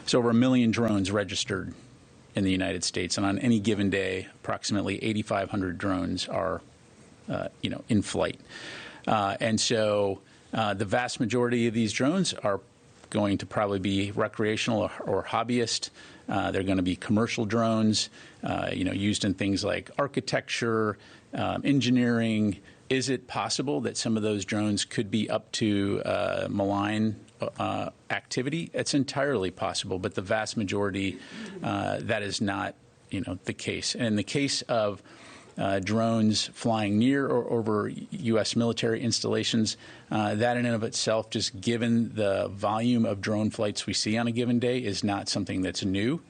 So over 1 million drones registered in the United States, and on any given day, approximately 8,500 drones are, in flight. And so the vast majority of these drones are going to probably be recreational or hobbyist. They're going to be commercial drones, used in things like architecture, engineering. Is it possible that some of those drones could be up to malign activity? It's entirely possible, but the vast majority, that is not, the case. And in the case of drones flying near or over U.S. military installations, that in and of itself, just given the volume of drone flights we see on a given day, is not something that's new.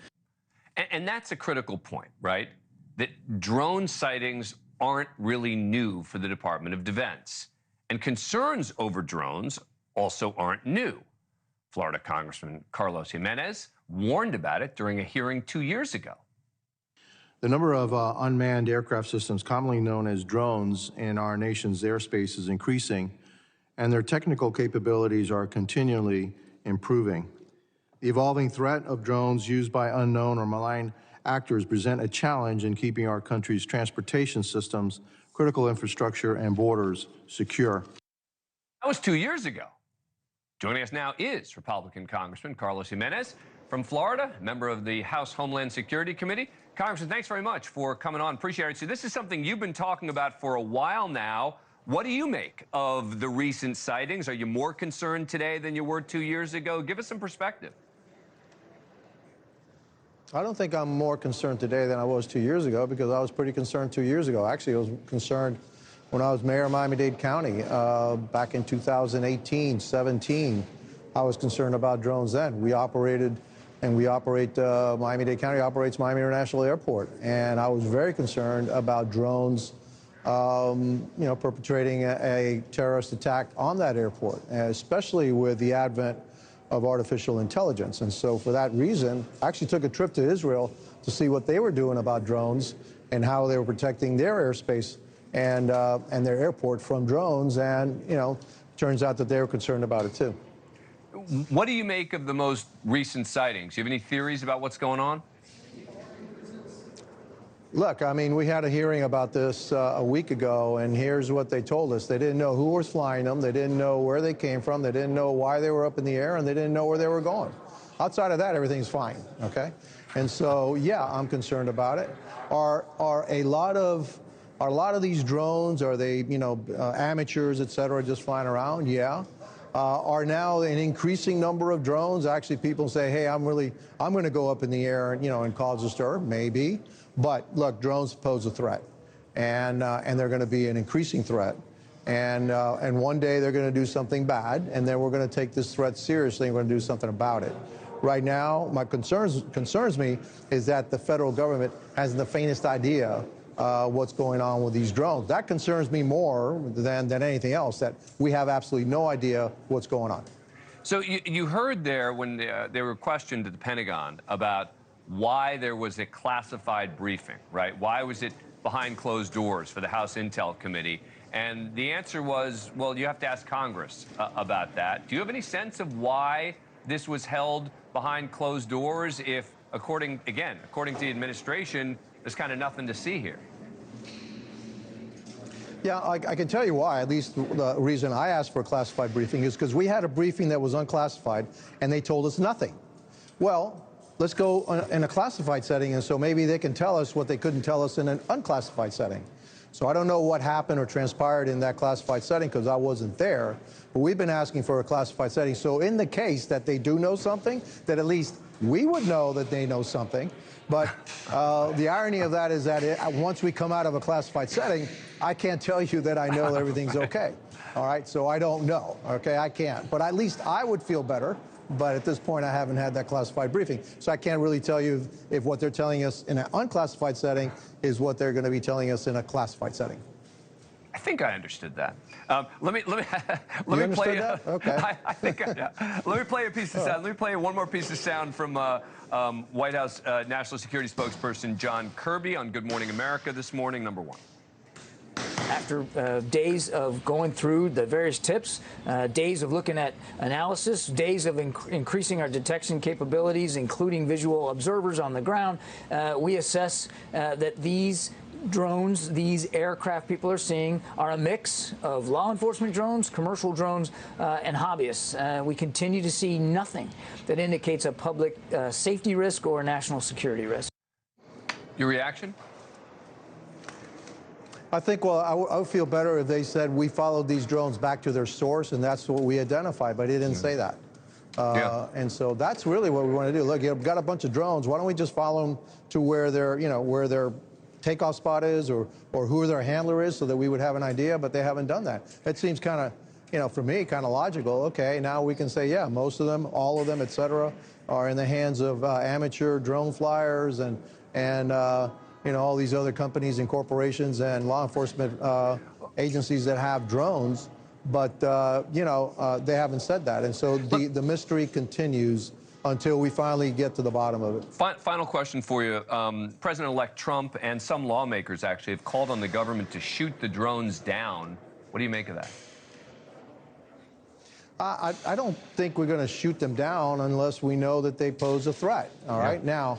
And that's a critical point, right? That drone sightings aren't really new for the Department of Defense. And concerns over drones also aren't new. Florida Congressman Carlos Gimenez warned about it during a hearing 2 years ago. The number of unmanned aircraft systems, commonly known as drones, in our nation's airspace is increasing, and their technical capabilities are continually improving. The evolving threat of drones used by unknown or malign actors present a challenge in keeping our country's transportation systems, critical infrastructure, and borders secure. That was 2 years ago. Joining us now is Republican Congressman Carlos Gimenez from Florida, member of the House Homeland Security Committee. Congressman, thanks very much for coming on. Appreciate it. So this is something you've been talking about for a while now. What do you make of the recent sightings? Are you more concerned today than you were 2 years ago? Give us some perspective. I don't think I'm more concerned today than I was 2 years ago, because I was pretty concerned 2 years ago. Actually, I was concerned when I was mayor of Miami-Dade County back in 2018, 17. I was concerned about drones then. We operated, and we operate, Miami-Dade County operates Miami International Airport. And I was very concerned about drones, perpetrating a terrorist attack on that airport, especially with the advent of artificial intelligence. And so for that reason, I actually took a trip to Israel to see what they were doing about drones and how they were protecting their airspace and their airport from drones. And, turns out that they were concerned about it too. What do you make of the most recent sightings? Do you have any theories about what's going on? Look, I mean, we had a hearing about this a week ago, and here's what they told us. They didn't know who was flying them. They didn't know where they came from. They didn't know why they were up in the air, and they didn't know where they were going. Outside of that, everything's fine, okay? And so, yeah, I'm concerned about it. Are a lot of these drones, are they, amateurs, et cetera, just flying around? Yeah. Are now an increasing number of drones actually people say, hey, I'm going to go up in the air and, and cause a stir? Maybe. But look, drones pose a threat, and they're going to be an increasing threat. And one day they're going to do something bad, and then we're going to take this threat seriously and we're going to do something about it. Right now, my concerns me is that the federal government hasn't the faintest idea what's going on with these drones. That concerns me more than anything else, that we have absolutely no idea what's going on. So you heard there when they were questioned at the Pentagon about why there was a classified briefing, right? Why was it behind closed doors for the House Intel Committee? And the answer was, well, you have to ask Congress about that. Do you have any sense of why this was held behind closed doors if, according to the administration, there's kind of nothing to see here? Yeah, I can tell you why. At least the reason I asked for a classified briefing is because we had a briefing that was unclassified, and they told us nothing. Well, let's go in a classified setting, and so maybe they can tell us what they couldn't tell us in an unclassified setting. So I don't know what happened or transpired in that classified setting because I wasn't there, but we've been asking for a classified setting. So in the case that they do know something, that at least we would know that they know something. But the irony of that is that once we come out of a classified setting, I can't tell you that I know everything's okay. All right, so I don't know, okay, I can't. But at least I would feel better. But at this point, I haven't had that classified briefing. So I can't really tell you if what they're telling us in an unclassified setting is what they're going to be telling us in a classified setting. I think I understood that. Let me play. That? Okay. Let me play a piece of sound. Let me play one more piece of sound from White House National Security spokesperson John Kirby on Good Morning America this morning, number one. after days of going through the various tips, days of looking at analysis, days of increasing our detection capabilities, including visual observers on the ground, we assess that these drones, these aircraft people are seeing, are a mix of law enforcement drones, commercial drones, and hobbyists. We continue to see nothing that indicates a public safety risk or a national security risk. Your reaction? I think, well, I would feel better if they said we followed these drones back to their source and that's what we identified, but they didn't say that. And so that's really what we want to do. Look, you've got a bunch of drones. Why don't we just follow them to where their, where their takeoff spot is or who their handler is so that we would have an idea, but they haven't done that. It seems kind of, for me, kind of logical. Okay, now we can say, yeah, most of them, all of them, et cetera, are in the hands of amateur drone flyers and all these other companies and corporations and law enforcement agencies that have drones, but they haven't said that, and so the mystery continues until we finally get to the bottom of it. Final question for you. President-elect Trump and some lawmakers actually have called on the government to shoot the drones down. What do you make of that? I don't think we're going to shoot them down unless we know that they pose a threat. All right. Now,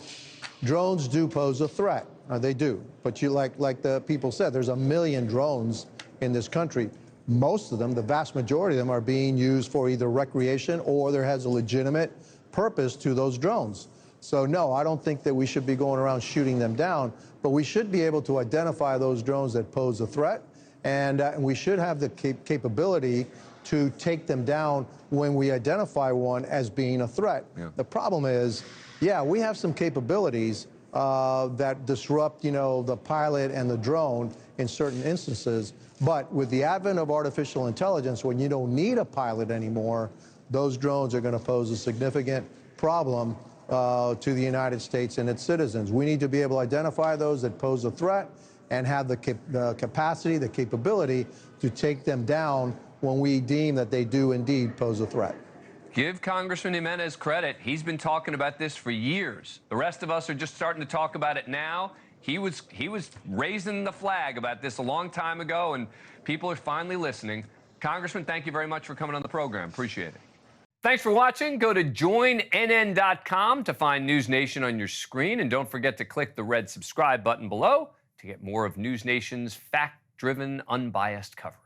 drones do pose a threat. They do. But like the people said, there's 1 million drones in this country. Most of them, the vast majority of them, are being used for either recreation or there has a legitimate purpose to those drones. So no, I don't think that we should be going around shooting them down, but we should be able to identify those drones that pose a threat, and we should have the capability to take them down when we identify one as being a threat. The problem is, we have some capabilities that disrupt, the pilot and the drone in certain instances, but with the advent of artificial intelligence, when you don't need a pilot anymore, those drones are going to pose a significant problem to the United States and its citizens. We need to be able to identify those that pose a threat and have the capacity, the capability to take them down when we deem that they do indeed pose a threat. Give Congressman Gimenez credit. He's been talking about this for years. The rest of us are just starting to talk about it now. He was raising the flag about this a long time ago, and people are finally listening. Congressman, thank you very much for coming on the program. Appreciate it. Thanks for watching. Go to joinnn.com to find NewsNation on your screen, and don't forget to click the red subscribe button below to get more of NewsNation's fact-driven, unbiased coverage.